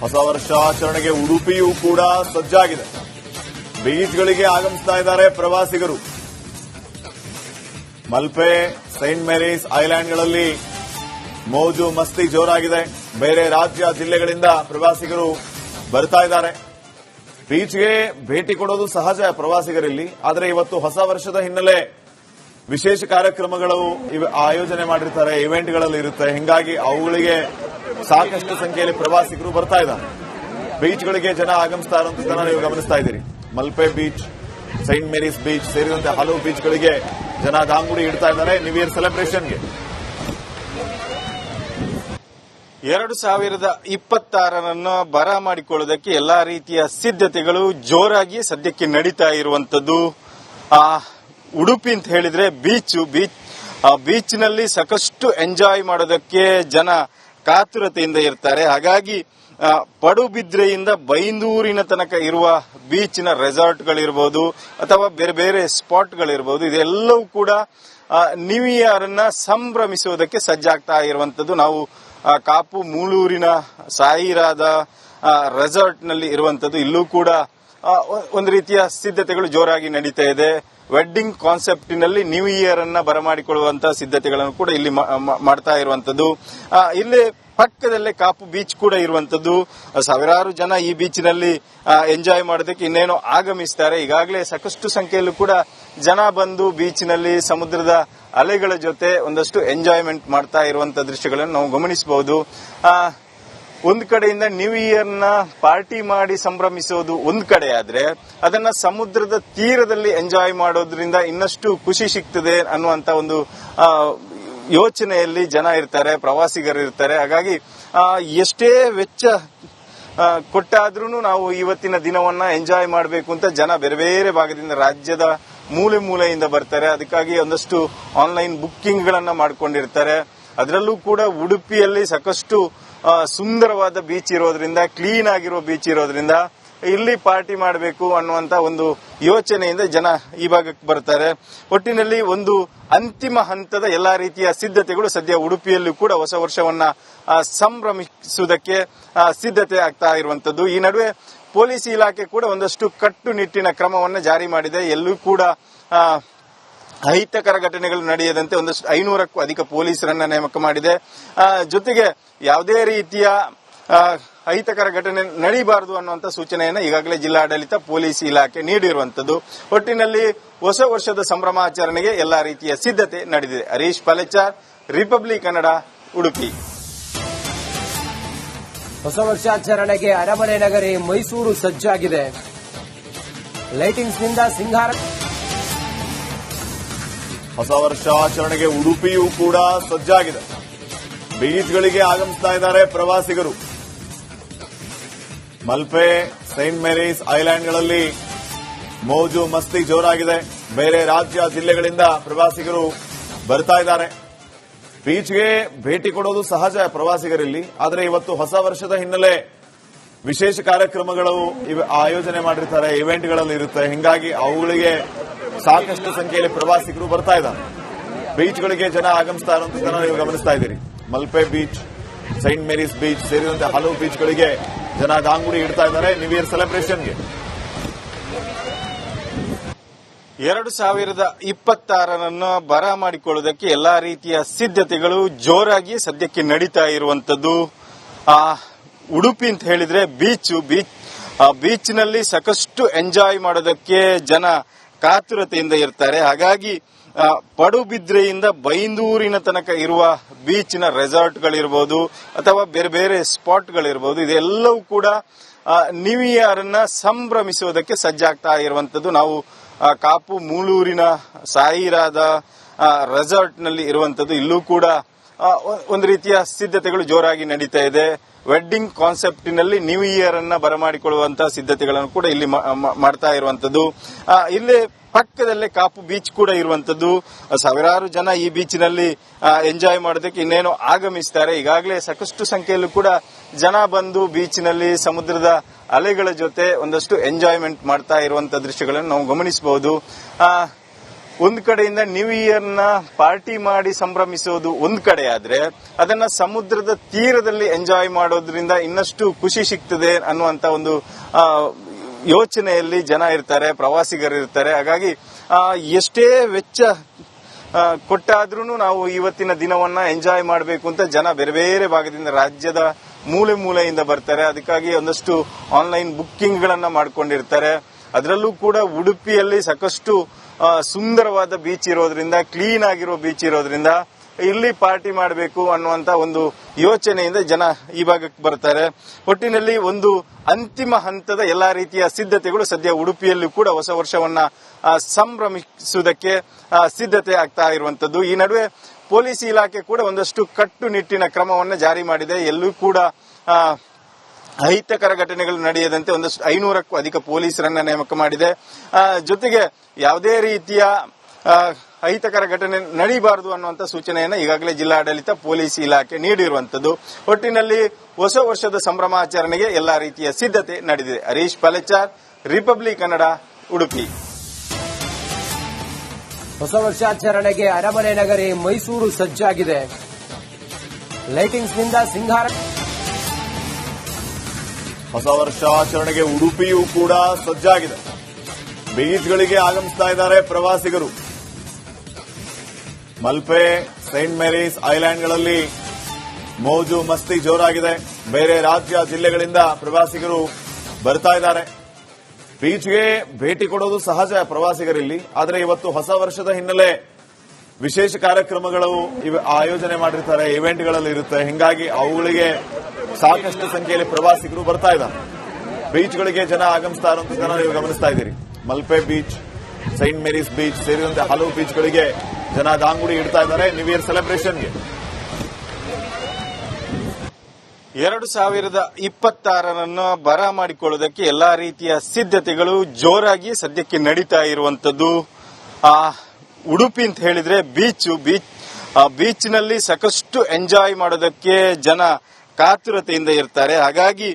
ಹೊಸ ವರ್ಷಾಚರಣೆಗೆ ಉಡುಪಿಯೂ ಕೂಡ ಸಜ್ಜಾಗಿದೆ. ಬೀಚ್ಗಳಿಗೆ ಆಗಮಿಸ್ತಾ ಇದ್ದಾರೆ ಪ್ರವಾಸಿಗರು. ಮಲ್ಪೆ, ಸೈಂಟ್ ಮೇರೀಸ್ ಐಲ್ಯಾಂಡ್ಗಳಲ್ಲಿ ಮೋಜು ಮಸ್ತಿ ಜೋರಾಗಿದೆ. ಬೇರೆ ರಾಜ್ಯ ಜಿಲ್ಲೆಗಳಿಂದ ಪ್ರವಾಸಿಗರು ಬರ್ತಾ ಇದ್ದಾರೆ. ಬೀಚ್ಗೆ ಭೇಟಿ ಕೊಡೋದು ಸಹಜ ಪ್ರವಾಸಿಗರಲ್ಲಿ. ಆದರೆ ಇವತ್ತು ಹೊಸ ವರ್ಷದ ಹಿನ್ನೆಲೆ ವಿಶೇಷ ಕಾರ್ಯಕ್ರಮಗಳು ಆಯೋಜನೆ ಮಾಡಿರ್ತಾರೆ, ಇವೆಂಟ್ಗಳಲ್ಲಿ ಇರುತ್ತೆ. ಹಿಂಗಾಗಿ ಅವುಗಳಿಗೆ ಸಾಕಷ್ಟು ಸಂಖ್ಯೆಯಲ್ಲಿ ಪ್ರವಾಸಿಗರು ಬರ್ತಾ ಇದ್ದಾರೆ. ಬೀಚ್ಗಳಿಗೆ ಜನ ಆಗಮಿಸ್ತಾ ಇರುವಂತದ್ದನ್ನ ನೀವು ಗಮನಿಸ್ತಾ ಇದ್ದೀರಿ. Malpe beach, Saint Mary's beach ಸೇರಿದಂತೆ ಹಲವು ಬೀಚ್ಗಳಿಗೆ ಜನ ದಾಂಗುಡಿ ಇಡ್ತಾ ಇದ್ದಾರೆ ನ್ಯೂ ಇಯರ್ ಸೆಲೆಬ್ರೇಷನ್ಗೆ. 2026 ಬರ ಮಾಡಿಕೊಳ್ಳುವುದಕ್ಕೆ ಎಲ್ಲಾ ರೀತಿಯ ಸಿದ್ಧತೆಗಳು ಜೋರಾಗಿ ಸದ್ಯಕ್ಕೆ ನಡೀತಾ ಇರುವಂತದ್ದು. ಉಡುಪಿ ಅಂತ ಹೇಳಿದ್ರೆ ಬೀಚ್ನಲ್ಲಿ ಸಾಕಷ್ಟು ಎಂಜಾಯ್ ಮಾಡೋದಕ್ಕೆ ಜನ ಕಾತುರತೆಯಿಂದ ಇರ್ತಾರೆ. ಹಾಗಾಗಿ ಪಡುಬಿದ್ರೆಯಿಂದ ಬೈಂದೂರಿನ ತನಕ ಇರುವ ಬೀಚ್ನ ರೆಸಾರ್ಟ್ಗಳಿರ್ಬೋದು ಅಥವಾ ಬೇರೆ ಬೇರೆ ಸ್ಪಾಟ್ಗಳಿರ್ಬೋದು, ಇದೆಲ್ಲವೂ ಕೂಡ ನ್ಯೂ ಇಯರ್ ಅನ್ನ ಸಂಭ್ರಮಿಸುವುದಕ್ಕೆ ಸಜ್ಜಾಗ್ತಾ ಇರುವಂತದ್ದು. ನಾವು ಕಾಪು ಮೂಳೂರಿನ ಸಾಯಿರಾದ ರೆಸಾರ್ಟ್ನಲ್ಲಿ ಇರುವಂತದ್ದು. ಇಲ್ಲೂ ಕೂಡ ಒಂದು ರೀತಿಯ ಸಿದ್ಧತೆಗಳು ಜೋರಾಗಿ ನಡೀತಾ ಇದೆ. ವೆಡ್ಡಿಂಗ್ ಕಾನ್ಸೆಪ್ಟಿನಲ್ಲಿ ನ್ಯೂ ಇಯರ್ ಅನ್ನ ಬರಮಾಡಿಕೊಳ್ಳುವಂತಹ ಸಿದ್ಧತೆಗಳನ್ನು ಕೂಡ ಇಲ್ಲಿ ಮಾಡ್ತಾ ಇರುವಂತದ್ದು. ಇಲ್ಲಿ ಪಕ್ಕದಲ್ಲೇ ಕಾಪು ಬೀಚ್ ಕೂಡ ಇರುವಂತದ್ದು. ಸಾವಿರಾರು ಜನ ಈ ಬೀಚ್ನಲ್ಲಿ ಎಂಜಾಯ್ ಮಾಡೋದಕ್ಕೆ ಇನ್ನೇನೋ ಆಗಮಿಸ್ತಾರೆ. ಈಗಾಗಲೇ ಸಾಕಷ್ಟು ಸಂಖ್ಯೆಯಲ್ಲೂ ಕೂಡ ಜನ ಬಂದು ಬೀಚ್ನಲ್ಲಿ ಸಮುದ್ರದ ಅಲೆಗಳ ಜೊತೆ ಒಂದಷ್ಟು ಎಂಜಾಯ್ಮೆಂಟ್ ಮಾಡ್ತಾ ಇರುವಂತಹ ದೃಶ್ಯಗಳನ್ನು ನಾವು ಗಮನಿಸಬಹುದು. ಒಂದ್ ಕಡೆಯಿಂದ ನ್ಯೂ ಇಯರ್ನ ಪಾರ್ಟಿ ಮಾಡಿ ಸಂಭ್ರಮಿಸೋದು ಒಂದ್ ಕಡೆ ಆದ್ರೆ, ಅದನ್ನ ಸಮುದ್ರದ ತೀರದಲ್ಲಿ ಎಂಜಾಯ್ ಮಾಡೋದ್ರಿಂದ ಇನ್ನಷ್ಟು ಖುಷಿ ಸಿಗ್ತದೆ ಅನ್ನುವಂತ ಒಂದು ಯೋಚನೆಯಲ್ಲಿ ಜನ ಇರ್ತಾರೆ, ಪ್ರವಾಸಿಗರು ಇರ್ತಾರೆ. ಹಾಗಾಗಿ ಎಷ್ಟೇ ವೆಚ್ಚ ಕೊಟ್ಟಾದ್ರೂ ನಾವು ಇವತ್ತಿನ ದಿನವನ್ನ ಎಂಜಾಯ್ ಮಾಡಬೇಕು ಅಂತ ಜನ ಬೇರೆ ಬೇರೆ ಭಾಗದಿಂದ, ರಾಜ್ಯದ ಮೂಲೆ ಮೂಲೆಯಿಂದ ಬರ್ತಾರೆ. ಅದಕ್ಕಾಗಿ ಒಂದಷ್ಟು ಆನ್ಲೈನ್ ಬುಕ್ಕಿಂಗ್ ಗಳನ್ನ ಮಾಡ್ಕೊಂಡಿರ್ತಾರೆ. ಅದರಲ್ಲೂ ಕೂಡ ಉಡುಪಿಯಲ್ಲಿ ಸಾಕಷ್ಟು ಸುಂದರವಾದ ಬೀಚ್ ಇರೋದ್ರಿಂದ, ಕ್ಲೀನ್ ಆಗಿರೋ ಬೀಚ್ ಇರೋದ್ರಿಂದ ಇಲ್ಲಿ ಪಾರ್ಟಿ ಮಾಡಬೇಕು ಅನ್ನುವಂತ ಒಂದು ಯೋಚನೆಯಿಂದ ಜನ ಈ ಭಾಗಕ್ಕೆ ಬರ್ತಾರೆ. ಒಟ್ಟಿನಲ್ಲಿ ಒಂದು ಅಂತಿಮ ಹಂತದ ಎಲ್ಲಾ ರೀತಿಯ ಸಿದ್ಧತೆಗಳು ಸದ್ಯ ಉಡುಪಿಯಲ್ಲೂ ಕೂಡ ಹೊಸ ವರ್ಷವನ್ನ ಸಂಭ್ರಮಿಸುವುದಕ್ಕೆ ಸಿದ್ಧತೆ ಆಗ್ತಾ ಇರುವಂತದ್ದು. ಈ ನಡುವೆ ಪೊಲೀಸ್ ಇಲಾಖೆ ಕೂಡ ಒಂದಷ್ಟು ಕಟ್ಟುನಿಟ್ಟಿನ ಕ್ರಮವನ್ನು ಜಾರಿ ಮಾಡಿದೆ. ಎಲ್ಲೂ ಕೂಡ ಅಹಿತಕರ ಘಟನೆಗಳು ನಡೆಯದಂತೆ ಒಂದಷ್ಟು 500ಕ್ಕೂ ಅಧಿಕ ಪೊಲೀಸರನ್ನ ನೇಮಕ ಮಾಡಿದೆ. ಜೊತೆಗೆ ಯಾವುದೇ ರೀತಿಯ ಅಹಿತಕರ ಘಟನೆ ನಡೀಬಾರದು ಅನ್ನುವಂತ ಸೂಚನೆಯನ್ನು ಈಗಾಗಲೇ ಜಿಲ್ಲಾಡಳಿತ, ಪೊಲೀಸ್ ಇಲಾಖೆ ನೀಡಿರುವಂತದ್ದು. ಒಟ್ಟಿನಲ್ಲಿ ಹೊಸ ವರ್ಷದ ಸಂಭ್ರಮಾಚರಣೆಗೆ ಎಲ್ಲಾ ರೀತಿಯ ಸಿದ್ಧತೆ ನಡೆದಿದೆ. ಹರೀಶ್ ಪಾಲೆಚಾರ್, ರಿಪಬ್ಲಿಕ್ ಕನ್ನಡ, ಉಡುಪಿ. ಹೊಸ ವರ್ಷಾಚರಣೆಗೆ ಅರಮನೆ ನಗರಿ ಮೈಸೂರು ಸಜ್ಜಾಗಿದೆ. ಲೈಟಿಂಗ್ಸ್ ನಿಂದ ಸಿಂಗಾರ. ಹೊಸ ವರ್ಷಾಚರಣೆಗೆ ಉಡುಪಿಯೂ ಕೂಡ ಸಜ್ಜಾಗಿದೆ. ಬೀಚ್ಗಳಿಗೆ ಆಗಮಿಸ್ತಾ ಇದ್ದಾರೆ ಪ್ರವಾಸಿಗರು. ಮಲ್ಪೆ, ಸೈಂಟ್ ಮೇರೀಸ್ ಐಲ್ಯಾಂಡ್ಗಳಲ್ಲಿ ಮೋಜು ಮಸ್ತಿ ಜೋರಾಗಿದೆ. ಬೇರೆ ರಾಜ್ಯ ಜಿಲ್ಲೆಗಳಿಂದ ಪ್ರವಾಸಿಗರು ಬರ್ತಾ ಇದ್ದಾರೆ. ಬೀಚ್ಗೆ ಭೇಟಿ ಕೊಡೋದು ಸಹಜ ಪ್ರವಾಸಿಗರಲ್ಲಿ. ಆದರೆ ಇವತ್ತು ಹೊಸ ವರ್ಷದ ಹಿನ್ನೆಲೆ ವಿಶೇಷ ಕಾರ್ಯಕ್ರಮಗಳು ಆಯೋಜನೆ ಮಾಡಿರ್ತಾರೆ, ಇವೆಂಟ್ಗಳಲ್ಲಿ ಇರುತ್ತೆ. ಹಿಂಗಾಗಿ ಅವುಗಳಿಗೆ ಸಾಕಷ್ಟು ಸಂಖ್ಯೆಯಲ್ಲಿ ಪ್ರವಾಸಿಗರು ಬರ್ತಾ ಇದ್ದಾರೆ. ಬೀಚ್ಗಳಿಗೆ ಜನ ಆಗಮಿಸ್ತಾ ಇರುವಂತದ್ದನ್ನ ನೀವು ಗಮನಿಸ್ತಾ ಇದ್ದೀರಿ. Malpe beach, Saint Mary's beach ಸೇರಿದಂತೆ ಹಲವು ಬೀಚ್ಗಳಿಗೆ ಜನ ದಾಂಗುಡಿ ಇಡ್ತಾ ಇದ್ದಾರೆ ನ್ಯೂ ಇಯರ್ ಸೆಲೆಬ್ರೇಷನ್ಗೆ. 2026 ಬರ ಮಾಡಿಕೊಳ್ಳುವುದಕ್ಕೆ ಎಲ್ಲಾ ರೀತಿಯ ಸಿದ್ಧತೆಗಳು ಜೋರಾಗಿ ಸದ್ಯಕ್ಕೆ ನಡೀತಾ ಇರುವಂತದ್ದು. ಉಡುಪಿ ಅಂತ ಹೇಳಿದ್ರೆ ಬೀಚ್ನಲ್ಲಿ ಸಾಕಷ್ಟು ಎಂಜಾಯ್ ಮಾಡೋದಕ್ಕೆ ಜನ ಕಾತುರತೆಯಿಂದ ಇರ್ತಾರೆ. ಹಾಗಾಗಿ ಪಡುಬಿದ್ರೆಯಿಂದ ಬೈಂದೂರಿನ ತನಕ ಇರುವ ಬೀಚ್ನ ರೆಸಾರ್ಟ್ಗಳಿರ್ಬೋದು ಅಥವಾ ಬೇರೆ ಬೇರೆ ಸ್ಪಾಟ್ಗಳಿರ್ಬೋದು, ಇದೆಲ್ಲವೂ ಕೂಡ ನ್ಯೂ ಇಯರ್ ಅನ್ನ ಸಂಭ್ರಮಿಸುವುದಕ್ಕೆ ಸಜ್ಜಾಗ್ತಾ ಇರುವಂತದ್ದು. ನಾವು ಕಾಪು ಮೂಳೂರಿನ ಸಾಯಿರಾದ ರೆಸಾರ್ಟ್ನಲ್ಲಿ ಇರುವಂತದ್ದು. ಇಲ್ಲೂ ಕೂಡ ಒಂದು ರೀತಿಯ ಸಿದ್ಧತೆಗಳು ಜೋರಾಗಿ ನಡೀತಾ ಇದೆ. ವೆಡ್ಡಿಂಗ್ ಕಾನ್ಸೆಪ್ಟಿನಲ್ಲಿ ನ್ಯೂ ಇಯರ್ ಅನ್ನ ಬರಮಾಡಿಕೊಳ್ಳುವಂತಹ ಸಿದ್ಧತೆಗಳನ್ನು ಕೂಡ ಇಲ್ಲಿ ಮಾಡ್ತಾ ಇರುವಂತದ್ದು. ಇಲ್ಲಿ ಪಕ್ಕದಲ್ಲೇ ಕಾಪು ಬೀಚ್ ಕೂಡ ಇರುವಂತದ್ದು. ಸಾವಿರಾರು ಜನ ಈ ಬೀಚ್ನಲ್ಲಿ ಎಂಜಾಯ್ ಮಾಡೋದಕ್ಕೆ ಇನ್ನೇನೋ ಆಗಮಿಸ್ತಾರೆ. ಈಗಾಗಲೇ ಸಾಕಷ್ಟು ಸಂಖ್ಯೆಯಲ್ಲೂ ಕೂಡ ಜನ ಬಂದು ಬೀಚ್ನಲ್ಲಿ ಸಮುದ್ರದ ಅಲೆಗಳ ಜೊತೆ ಒಂದಷ್ಟು ಎಂಜಾಯ್ಮೆಂಟ್ ಮಾಡ್ತಾ ಇರುವಂತಹ ದೃಶ್ಯಗಳನ್ನು ನಾವು ಗಮನಿಸಬಹುದು. ಒಂದ್ ಕಡೆಯಿಂದ ನ್ಯೂ ಇಯರ್ ನ ಪಾರ್ಟಿ ಮಾಡಿ ಸಂಭ್ರಮಿಸೋದು ಒಂದ್ ಕಡೆ ಆದ್ರೆ ಅದನ್ನ ಸಮುದ್ರದ ತೀರದಲ್ಲಿ ಎಂಜಾಯ್ ಮಾಡೋದ್ರಿಂದ ಇನ್ನಷ್ಟು ಖುಷಿ ಸಿಗ್ತದೆ ಅನ್ನುವಂತ ಒಂದು ಯೋಚನೆಯಲ್ಲಿ ಜನ ಇರ್ತಾರೆ, ಪ್ರವಾಸಿಗರು ಇರ್ತಾರೆ. ಹಾಗಾಗಿ ಎಷ್ಟೇ ವೆಚ್ಚ ಕೊಟ್ಟಾದ್ರೂ ನಾವು ಇವತ್ತಿನ ದಿನವನ್ನ ಎಂಜಾಯ್ ಮಾಡಬೇಕು ಅಂತ ಜನ ಬೇರೆ ಬೇರೆ ಭಾಗದಿಂದ, ರಾಜ್ಯದ ಮೂಲೆ ಮೂಲೆಯಿಂದ ಬರ್ತಾರೆ. ಅದಕ್ಕಾಗಿ ಒಂದಷ್ಟು ಆನ್ಲೈನ್ ಬುಕ್ಕಿಂಗ್ ಗಳನ್ನ ಮಾಡ್ಕೊಂಡಿರ್ತಾರೆ. ಅದರಲ್ಲೂ ಕೂಡ ಉಡುಪಿಯಲ್ಲಿ ಸಾಕಷ್ಟು ಸುಂದರವಾದ ಬೀಚ್ ಇರೋದ್ರಿಂದ, ಕ್ಲೀನ್ ಆಗಿರೋ ಬೀಚ್ ಇರೋದ್ರಿಂದ ಇಲ್ಲಿ ಪಾರ್ಟಿ ಮಾಡಬೇಕು ಅನ್ನುವಂತ ಒಂದು ಯೋಚನೆಯಿಂದ ಜನ ಈ ಭಾಗಕ್ಕೆ ಬರ್ತಾರೆ. ಒಟ್ಟಿನಲ್ಲಿ ಒಂದು ಅಂತಿಮ ಹಂತದ ಎಲ್ಲಾ ರೀತಿಯ ಸಿದ್ಧತೆಗಳು ಸದ್ಯ ಉಡುಪಿಯಲ್ಲೂ ಕೂಡ ಹೊಸ ವರ್ಷವನ್ನ ಸಂಭ್ರಮಿಸುವುದಕ್ಕೆ ಸಿದ್ಧತೆ ಆಗ್ತಾ ಇರುವಂತದ್ದು. ಈ ನಡುವೆ ಪೊಲೀಸ್ ಇಲಾಖೆ ಕೂಡ ಒಂದಷ್ಟು ಕಟ್ಟುನಿಟ್ಟಿನ ಕ್ರಮವನ್ನು ಜಾರಿ ಮಾಡಿದೆ. ಎಲ್ಲೂ ಕೂಡ ಅಹಿತಕರ ಘಟನೆಗಳು ನಡೆಯದಂತೆ ಒಂದಷ್ಟು 500ಕ್ಕೂ ಅಧಿಕ ಪೊಲೀಸರನ್ನ ನೇಮಕ ಮಾಡಿದೆ. ಜೊತೆಗೆ ಯಾವುದೇ ರೀತಿಯ ಅಹಿತಕರ ಘಟನೆ ನಡೀಬಾರದು ಅನ್ನುವಂತ ಸೂಚನೆಯನ್ನು ಈಗಾಗಲೇ ಜಿಲ್ಲಾಡಳಿತ ಪೊಲೀಸ್ ಇಲಾಖೆ ನೀಡಿರುವಂತದ್ದು. ಒಟ್ಟಿನಲ್ಲಿ ಹೊಸ ವರ್ಷದ ಸಂಭ್ರಮಾಚರಣೆಗೆ ಎಲ್ಲಾ ರೀತಿಯ ಸಿದ್ಧತೆ ನಡೆದಿದೆ. ಹರೀಶ್ ಪಾಲೆಚಾರ್, ರಿಪಬ್ಲಿಕ್ ಕನ್ನಡ, ಉಡುಪಿ. ಹೊಸ ವರ್ಷಾಚರಣೆಗೆ ಅರಮನೆ ನಗರಿ ಮೈಸೂರು ಸಜ್ಜಾಗಿದೆ. ಲೈಟಿಂಗ್ಸ್ನಿಂದ ಸಿಂಗಾರ. ಹೊಸ ವರ್ಷಾಚರಣೆಗೆ ಉಡುಪಿಯೂ ಕೂಡ ಸಜ್ಜಾಗಿದೆ. ಬೀಚ್ಗಳಿಗೆ ಆಗಮಿಸ್ತಾ ಇದ್ದಾರೆ ಪ್ರವಾಸಿಗರು. ಮಲ್ಪೆ, ಸೈಂಟ್ ಮೇರೀಸ್ ಐಲ್ಯಾಂಡ್ಗಳಲ್ಲಿ ಮೋಜು ಮಸ್ತಿ ಜೋರಾಗಿದೆ. ಬೇರೆ ರಾಜ್ಯ ಜಿಲ್ಲೆಗಳಿಂದ ಪ್ರವಾಸಿಗರು ಬರ್ತಾ ಇದ್ದಾರೆ. ಬೀಚ್ಗೆ ಭೇಟಿ ಕೊಡೋದು ಸಹಜ ಪ್ರವಾಸಿಗರಲ್ಲಿ. ಆದರೆ ಇವತ್ತು ಹೊಸ ವರ್ಷದ ಹಿನ್ನೆಲೆ ವಿಶೇಷ ಕಾರ್ಯಕ್ರಮಗಳು ಆಯೋಜನೆ ಮಾಡಿರ್ತಾರೆ, ಇವೆಂಟ್ಗಳಲ್ಲಿ ಇರುತ್ತೆ. ಹಿಂಗಾಗಿ ಅವುಗಳಿಗೆ ಸಾಕಷ್ಟು ಸಂಖ್ಯೆಯಲ್ಲಿ ಪ್ರವಾಸಿಗರು ಬರ್ತಾ ಇದ್ದಾರೆ. ಬೀಚ್ಗಳಿಗೆ ಜನ ಆಗಮಿಸ್ತಾ ಇರುವಂತದನ್ನ ನೀವು ಗಮನಿಸ್ತಾ ಇದ್ದೀರಿ. Malpe beach, Saint Mary's beach ಸೇರಿದಂತೆ ಹಲವು ಬೀಚ್ಗಳಿಗೆ ಜನ ದಾಂಗುಡಿ ಇಡ್ತಾ ಇದ್ದಾರೆ ನ್ಯೂ ಇಯರ್ ಸೆಲೆಬ್ರೇಷನ್ಗೆ. 2026 ಬರ ಮಾಡಿಕೊಳ್ಳುವುದಕ್ಕೆ ಎಲ್ಲಾ ರೀತಿಯ ಸಿದ್ಧತೆಗಳು ಜೋರಾಗಿ ಸದ್ಯಕ್ಕೆ ನಡೀತಾ ಇರುವಂತದ್ದು. ಉಡುಪಿ ಅಂತ ಹೇಳಿದ್ರೆ ಬೀಚ್ನಲ್ಲಿ ಸಾಕಷ್ಟು ಎಂಜಾಯ್ ಮಾಡೋದಕ್ಕೆ ಜನ ಕಾತುರತೆಯಿಂದ ಇರ್ತಾರೆ. ಹಾಗಾಗಿ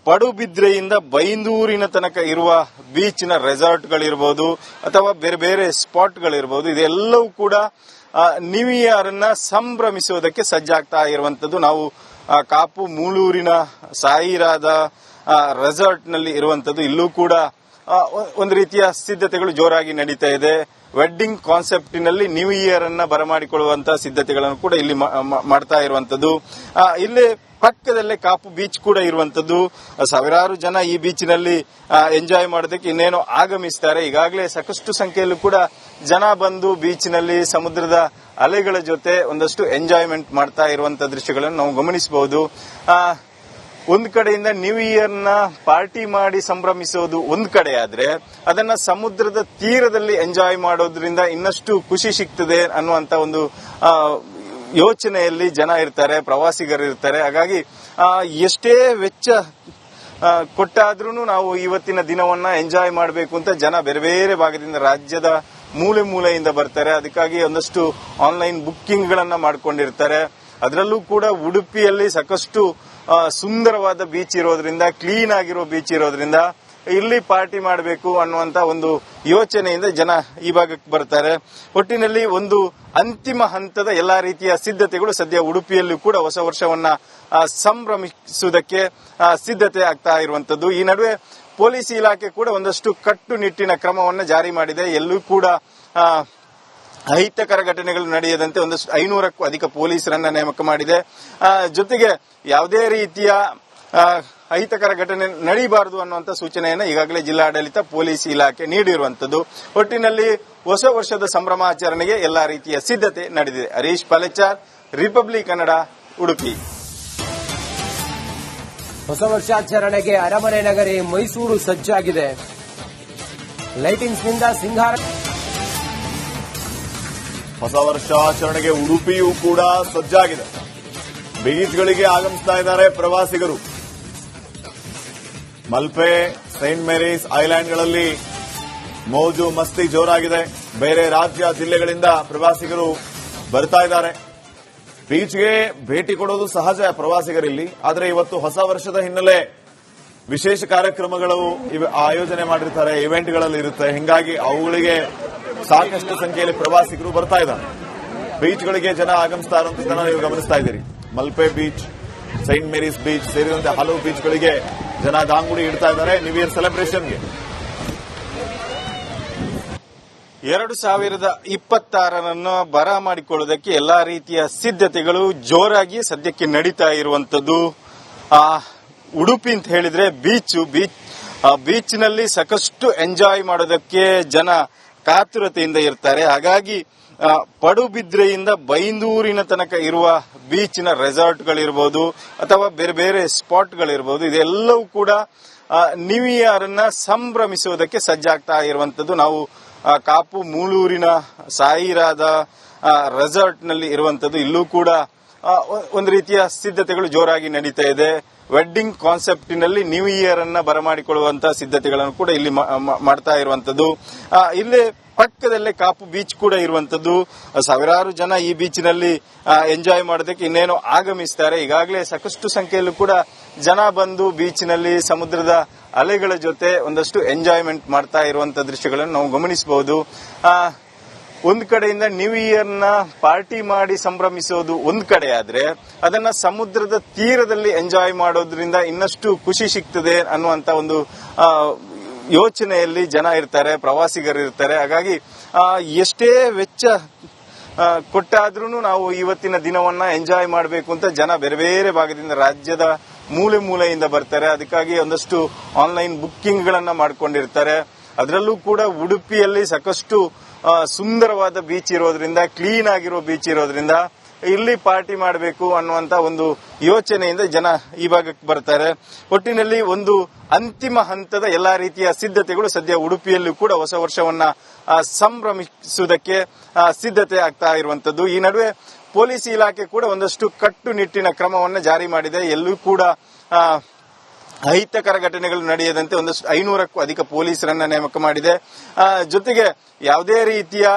ಪಡುಬಿದ್ರೆಯಿಂದ ಬೈಂದೂರಿನ ತನಕ ಇರುವ ಬೀಚ್ನ ರೆಸಾರ್ಟ್ಗಳಿರ್ಬೋದು ಅಥವಾ ಬೇರೆ ಬೇರೆ ಸ್ಪಾಟ್ಗಳಿರ್ಬೋದು, ಇದೆಲ್ಲವೂ ಕೂಡ ನ್ಯೂ ಇಯರ್ ಅನ್ನ ಸಂಭ್ರಮಿಸುವುದಕ್ಕೆ ಸಜ್ಜಾಗ್ತಾ ಇರುವಂತದ್ದು. ನಾವು ಕಾಪು ಮೂಳೂರಿನ ಸಾಯಿರಾದ ರೆಸಾರ್ಟ್ ನಲ್ಲಿ ಇರುವಂತದ್ದು. ಇಲ್ಲೂ ಕೂಡ ಒಂದು ರೀತಿಯ ಸಿದ್ಧತೆಗಳು ಜೋರಾಗಿ ನಡೀತಾ ಇದೆ. ವೆಡ್ಡಿಂಗ್ ಕಾನ್ಸೆಪ್ಟಿನಲ್ಲಿ ನ್ಯೂ ಇಯರ್ ಅನ್ನ ಬರಮಾಡಿಕೊಳ್ಳುವಂತಹ ಸಿದ್ಧತೆಗಳನ್ನು ಕೂಡ ಇಲ್ಲಿ ಮಾಡ್ತಾ ಇರುವಂತದ್ದು. ಇಲ್ಲಿ ಪಕ್ಕದಲ್ಲೇ ಕಾಪು ಬೀಚ್ ಕೂಡ ಇರುವಂತದ್ದು. ಸಾವಿರಾರು ಜನ ಈ ಬೀಚ್ನಲ್ಲಿ ಎಂಜಾಯ್ ಮಾಡೋದಕ್ಕೆ ಇನ್ನೇನೋ ಆಗಮಿಸ್ತಾರೆ. ಈಗಾಗಲೇ ಸಾಕಷ್ಟು ಸಂಖ್ಯೆಯಲ್ಲೂ ಕೂಡ ಜನ ಬಂದು ಬೀಚ್ನಲ್ಲಿ ಸಮುದ್ರದ ಅಲೆಗಳ ಜೊತೆ ಒಂದಷ್ಟು ಎಂಜಾಯ್ಮೆಂಟ್ ಮಾಡ್ತಾ ಇರುವಂತಹ ದೃಶ್ಯಗಳನ್ನು ನಾವು ಗಮನಿಸಬಹುದು. ಒಂದ್ ಕಡೆಯಿಂದ ನ್ಯೂ ಇಯರ್ ನ ಪಾರ್ಟಿ ಮಾಡಿ ಸಂಭ್ರಮಿಸೋದು ಒಂದ್ ಕಡೆ ಆದ್ರೆ ಅದನ್ನ ಸಮುದ್ರದ ತೀರದಲ್ಲಿ ಎಂಜಾಯ್ ಮಾಡೋದ್ರಿಂದ ಇನ್ನಷ್ಟು ಖುಷಿ ಸಿಗ್ತದೆ ಅನ್ನುವಂತ ಒಂದು ಯೋಚನೆಯಲ್ಲಿ ಜನ ಇರ್ತಾರೆ, ಪ್ರವಾಸಿಗರು ಇರ್ತಾರೆ. ಹಾಗಾಗಿ ಎಷ್ಟೇ ವೆಚ್ಚ ಕೊಟ್ಟಾದ್ರೂ ನಾವು ಇವತ್ತಿನ ದಿನವನ್ನ ಎಂಜಾಯ್ ಮಾಡಬೇಕು ಅಂತ ಜನ ಬೇರೆ ಬೇರೆ ಭಾಗದಿಂದ, ರಾಜ್ಯದ ಮೂಲೆ ಮೂಲೆಯಿಂದ ಬರ್ತಾರೆ. ಅದಕ್ಕಾಗಿ ಒಂದಷ್ಟು ಆನ್ಲೈನ್ ಬುಕ್ಕಿಂಗ್ ಗಳನ್ನ ಮಾಡ್ಕೊಂಡಿರ್ತಾರೆ. ಅದರಲ್ಲೂ ಕೂಡ ಉಡುಪಿಯಲ್ಲಿ ಸಾಕಷ್ಟು ಸುಂದರವಾದ ಬೀಚ್ ಇರೋದ್ರಿಂದ, ಕ್ಲೀನ್ ಆಗಿರೋ ಬೀಚ್ ಇರೋದ್ರಿಂದ ಇಲ್ಲಿ ಪಾರ್ಟಿ ಮಾಡಬೇಕು ಅನ್ನುವಂತ ಒಂದು ಯೋಚನೆಯಿಂದ ಜನ ಈ ಭಾಗಕ್ಕೆ ಬರ್ತಾರೆ. ಒಟ್ಟಿನಲ್ಲಿ ಒಂದು ಅಂತಿಮ ಹಂತದ ಎಲ್ಲಾ ರೀತಿಯ ಸಿದ್ಧತೆಗಳು ಸದ್ಯ ಉಡುಪಿಯಲ್ಲೂ ಕೂಡ ಹೊಸ ವರ್ಷವನ್ನ ಸಂಭ್ರಮಿಸುವುದಕ್ಕೆ ಸಿದ್ಧತೆ ಆಗ್ತಾ ಇರುವಂತದ್ದು. ಈ ನಡುವೆ ಪೊಲೀಸ್ ಇಲಾಖೆ ಕೂಡ ಒಂದಷ್ಟು ಕಟ್ಟುನಿಟ್ಟಿನ ಕ್ರಮವನ್ನು ಜಾರಿ ಮಾಡಿದೆ. ಎಲ್ಲೂ ಕೂಡ ಅಹಿತಕರ ಘಟನೆಗಳು ನಡೆಯದಂತೆ ಒಂದಷ್ಟು 500ಕ್ಕೂ ಅಧಿಕ ಪೊಲೀಸರನ್ನ ನೇಮಕ ಮಾಡಿದೆ. ಜೊತೆಗೆ ಯಾವುದೇ ರೀತಿಯ ಅಹಿತಕರ ಘಟನೆ ನಡೀಬಾರದು ಅನ್ನುವಂತ ಸೂಚನೆಯನ್ನು ಈಗಾಗಲೇ ಜಿಲ್ಲಾಡಳಿತ ಪೊಲೀಸ್ ಇಲಾಖೆ ನೀಡಿರುವಂತದ್ದು. ಒಟ್ಟಿನಲ್ಲಿ ಹೊಸ ವರ್ಷದ ಸಂಭ್ರಮಾಚರಣೆಗೆ ಎಲ್ಲಾ ರೀತಿಯ ಸಿದ್ಧತೆ ನಡೆದಿದೆ. ಹರೀಶ್ ಪಾಲೆಚಾರ್, ರಿಪಬ್ಲಿಕ್ ಕನ್ನಡ, ಉಡುಪಿ. ಹೊಸ ವರ್ಷಾಚರಣೆಗೆ ಅರಮನೆ ನಗರಿ ಮೈಸೂರು ಸಜ್ಜಾಗಿದೆ. ಲೈಟಿಂಗ್ಸ್ನಿಂದ ಸಿಂಗಾರ. ಹೊಸ ವರ್ಷಾಚರಣೆಗೆ ಉಡುಪಿಯೂ ಕೂಡ ಸಜ್ಜಾಗಿದೆ. ಬೀಚ್ಗಳಿಗೆ ಆಗಮಿಸ್ತಾ ಇದ್ದಾರೆ ಪ್ರವಾಸಿಗರು. ಮಲ್ಪೆ, ಸೈಂಟ್ ಮೇರೀಸ್ ಐಲ್ಯಾಂಡ್ಗಳಲ್ಲಿ ಮೋಜು ಮಸ್ತಿ ಜೋರಾಗಿದೆ. ಬೇರೆ ರಾಜ್ಯ ಜಿಲ್ಲೆಗಳಿಂದ ಪ್ರವಾಸಿಗರು ಬರ್ತಾ ಇದ್ದಾರೆ. ಬೀಚ್ಗೆ ಭೇಟಿ ಕೊಡೋದು ಸಹಜ ಪ್ರವಾಸಿಗರಲ್ಲಿ. ಆದರೆ ಇವತ್ತು ಹೊಸ ವರ್ಷದ ಹಿನ್ನೆಲೆ ವಿಶೇಷ ಕಾರ್ಯಕ್ರಮಗಳು ಆಯೋಜನೆ ಮಾಡಿರ್ತಾರೆ, ಇವೆಂಟ್ಗಳಲ್ಲಿ ಇರುತ್ತೆ. ಹಿಂಗಾಗಿ ಅವುಗಳಿಗೆ ಸಾಕಷ್ಟು ಸಂಖ್ಯೆಯಲ್ಲಿ ಪ್ರವಾಸಿಗರು ಬರ್ತಾ ಇದ್ದಾರೆ. ಬೀಚ್ಗಳಿಗೆ ಜನ ಆಗಮಿಸ್ತಾ ಇರುವಂತದ್ದನ್ನು ನೀವು ಗಮನಿಸ್ತಾ ಇದ್ದೀರಿ. Malpe beach, Saint Mary's beach ಸೇರಿದಂತೆ ಹಲವು ಬೀಚ್ಗಳಿಗೆ ಜನ ದಾಂಗುಡಿ ಇಡ್ತಾ ಇದ್ದಾರೆ ನ್ಯೂ ಇಯರ್ ಸೆಲೆಬ್ರೇಷನ್ಗೆ. 2026 ಬರ ಮಾಡಿಕೊಳ್ಳುವುದಕ್ಕೆ ಎಲ್ಲಾ ರೀತಿಯ ಸಿದ್ಧತೆಗಳು ಜೋರಾಗಿ ಸದ್ಯಕ್ಕೆ ನಡೀತಾ ಇರುವಂತದ್ದು. ಉಡುಪಿ ಅಂತ ಹೇಳಿದ್ರೆ ಬೀಚ್ನಲ್ಲಿ ಸಾಕಷ್ಟು ಎಂಜಾಯ್ ಮಾಡೋದಕ್ಕೆ ಜನ ಕಾತುರತೆಯಿಂದ ಇರ್ತಾರೆ. ಹಾಗಾಗಿ ಪಡುಬಿದ್ರೆಯಿಂದ ಬೈಂದೂರಿನ ತನಕ ಇರುವ ಬೀಚಿನ ರೆಸಾರ್ಟ್ಗಳಿರ್ಬೋದು ಅಥವಾ ಬೇರೆ ಬೇರೆ ಸ್ಪಾಟ್ಗಳಿರ್ಬೋದು, ಇದೆಲ್ಲವೂ ಕೂಡ ನ್ಯೂ ಇಯರ್ ಅನ್ನ ಸಂಭ್ರಮಿಸುವುದಕ್ಕೆ ಸಜ್ಜಾಗ್ತಾ ಇರುವಂತದ್ದು. ನಾವು ಕಾಪು ಮೂಳೂರಿನ ಸಾಯಿರಾದ ರೆಸಾರ್ಟ್ ನಲ್ಲಿ ಇರುವಂತದ್ದು. ಇಲ್ಲೂ ಕೂಡ ಒಂದು ರೀತಿಯ ಸಿದ್ಧತೆಗಳು ಜೋರಾಗಿ ನಡೀತಾ ಇದೆ. ವೆಡ್ಡಿಂಗ್ ಕಾನ್ಸೆಪ್ಟಿನಲ್ಲಿ ನ್ಯೂ ಇಯರ್ ಅನ್ನ ಬರಮಾಡಿಕೊಳ್ಳುವಂತಹ ಸಿದ್ಧತೆಗಳನ್ನು ಕೂಡ ಇಲ್ಲಿ ಮಾಡ್ತಾ ಇರುವಂತದ್ದು. ಇಲ್ಲೇ ಪಕ್ಕದಲ್ಲೇ ಕಾಪು ಬೀಚ್ ಕೂಡ ಇರುವಂತದ್ದು. ಸಾವಿರಾರು ಜನ ಈ ಬೀಚ್ನಲ್ಲಿ ಎಂಜಾಯ್ ಮಾಡೋದಕ್ಕೆ ಇನ್ನೇನೋ ಆಗಮಿಸ್ತಾರೆ. ಈಗಾಗಲೇ ಸಾಕಷ್ಟು ಸಂಖ್ಯೆಯಲ್ಲೂ ಕೂಡ ಜನ ಬಂದು ಬೀಚ್ನಲ್ಲಿ ಸಮುದ್ರದ ಅಲೆಗಳ ಜೊತೆ ಒಂದಷ್ಟು ಎಂಜಾಯ್ಮೆಂಟ್ ಮಾಡ್ತಾ ಇರುವಂತಹ ದೃಶ್ಯಗಳನ್ನು ನಾವು ಗಮನಿಸಬಹುದು. ಒಂದ್ ಕಡೆಯಿಂದ ನ್ಯೂ ಇಯರ್ ನ ಪಾರ್ಟಿ ಮಾಡಿ ಸಂಭ್ರಮಿಸೋದು ಒಂದ್ ಕಡೆ ಆದ್ರೆ, ಅದನ್ನ ಸಮುದ್ರದ ತೀರದಲ್ಲಿ ಎಂಜಾಯ್ ಮಾಡೋದ್ರಿಂದ ಇನ್ನಷ್ಟು ಖುಷಿ ಸಿಗ್ತದೆ ಅನ್ನುವಂತ ಒಂದು ಯೋಚನೆಯಲ್ಲಿ ಜನ ಇರ್ತಾರೆ, ಪ್ರವಾಸಿಗರು ಇರ್ತಾರೆ. ಹಾಗಾಗಿ ಎಷ್ಟೇ ವೆಚ್ಚ ಕೊಟ್ಟಾದ್ರೂ ನಾವು ಇವತ್ತಿನ ದಿನವನ್ನ ಎಂಜಾಯ್ ಮಾಡಬೇಕು ಅಂತ ಜನ ಬೇರೆ ಬೇರೆ ಭಾಗದಿಂದ, ರಾಜ್ಯದ ಮೂಲೆ ಮೂಲೆಯಿಂದ ಬರ್ತಾರೆ. ಅದಕ್ಕಾಗಿ ಒಂದಷ್ಟು ಆನ್ಲೈನ್ ಬುಕ್ಕಿಂಗ್ ಗಳನ್ನ ಮಾಡ್ಕೊಂಡಿರ್ತಾರೆ. ಅದರಲ್ಲೂ ಕೂಡ ಉಡುಪಿಯಲ್ಲಿ ಸಾಕಷ್ಟು ಸುಂದರವಾದ ಬೀಚ್ ಇರೋದ್ರಿಂದ, ಕ್ಲೀನ್ ಆಗಿರೋ ಬೀಚ್ ಇರೋದ್ರಿಂದ ಇಲ್ಲಿ ಪಾರ್ಟಿ ಮಾಡಬೇಕು ಅನ್ನುವಂತ ಒಂದು ಯೋಚನೆಯಿಂದ ಜನ ಈ ಭಾಗಕ್ಕೆ ಬರ್ತಾರೆ. ಒಟ್ಟಿನಲ್ಲಿ ಒಂದು ಅಂತಿಮ ಹಂತದ ಎಲ್ಲಾ ರೀತಿಯ ಸಿದ್ಧತೆಗಳು ಸದ್ಯ ಉಡುಪಿಯಲ್ಲೂ ಕೂಡ ಹೊಸ ವರ್ಷವನ್ನ ಸಂಭ್ರಮಿಸುವುದಕ್ಕೆ ಸಿದ್ಧತೆ ಆಗ್ತಾ ಇರುವಂತದ್ದು. ಈ ನಡುವೆ ಪೊಲೀಸ್ ಇಲಾಖೆ ಕೂಡ ಒಂದಷ್ಟು ಕಟ್ಟುನಿಟ್ಟಿನ ಕ್ರಮವನ್ನು ಜಾರಿ ಮಾಡಿದೆ. ಎಲ್ಲೂ ಕೂಡ ಅಹಿತಕರ ಘಟನೆಗಳು ನಡೆಯದಂತೆ ಒಂದಷ್ಟು 500ಕ್ಕೂ ಅಧಿಕ ಪೊಲೀಸರನ್ನ ನೇಮಕ ಮಾಡಿದೆ. ಜೊತೆಗೆ ಯಾವುದೇ ರೀತಿಯ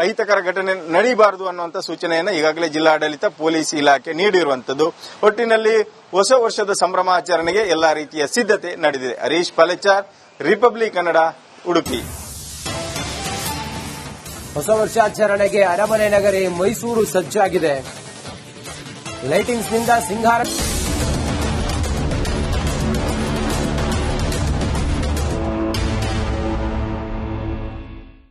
ಅಹಿತಕರ ಘಟನೆ ನಡೀಬಾರದು ಅನ್ನುವಂತ ಸೂಚನೆಯನ್ನು ಈಗಾಗಲೇ ಜಿಲ್ಲಾಡಳಿತ ಪೊಲೀಸ್ ಇಲಾಖೆ ನೀಡಿರುವಂತದ್ದು. ಒಟ್ಟಿನಲ್ಲಿ ಹೊಸ ವರ್ಷದ ಸಂಭ್ರಮಾಚರಣೆಗೆ ಎಲ್ಲಾ ರೀತಿಯ ಸಿದ್ಧತೆ ನಡೆದಿದೆ. ಹರೀಶ್ ಪಾಲೆಚಾರ್, ರಿಪಬ್ಲಿಕ್ ಕನ್ನಡ, ಉಡುಪಿ. ಹೊಸ ವರ್ಷಾಚರಣೆಗೆ ಅರಮನೆ ನಗರಿ ಮೈಸೂರು ಸಜ್ಜಾಗಿದೆ. ಲೈಟಿಂಗ್ಸ್ನಿಂದ ಸಿಂಗಾರ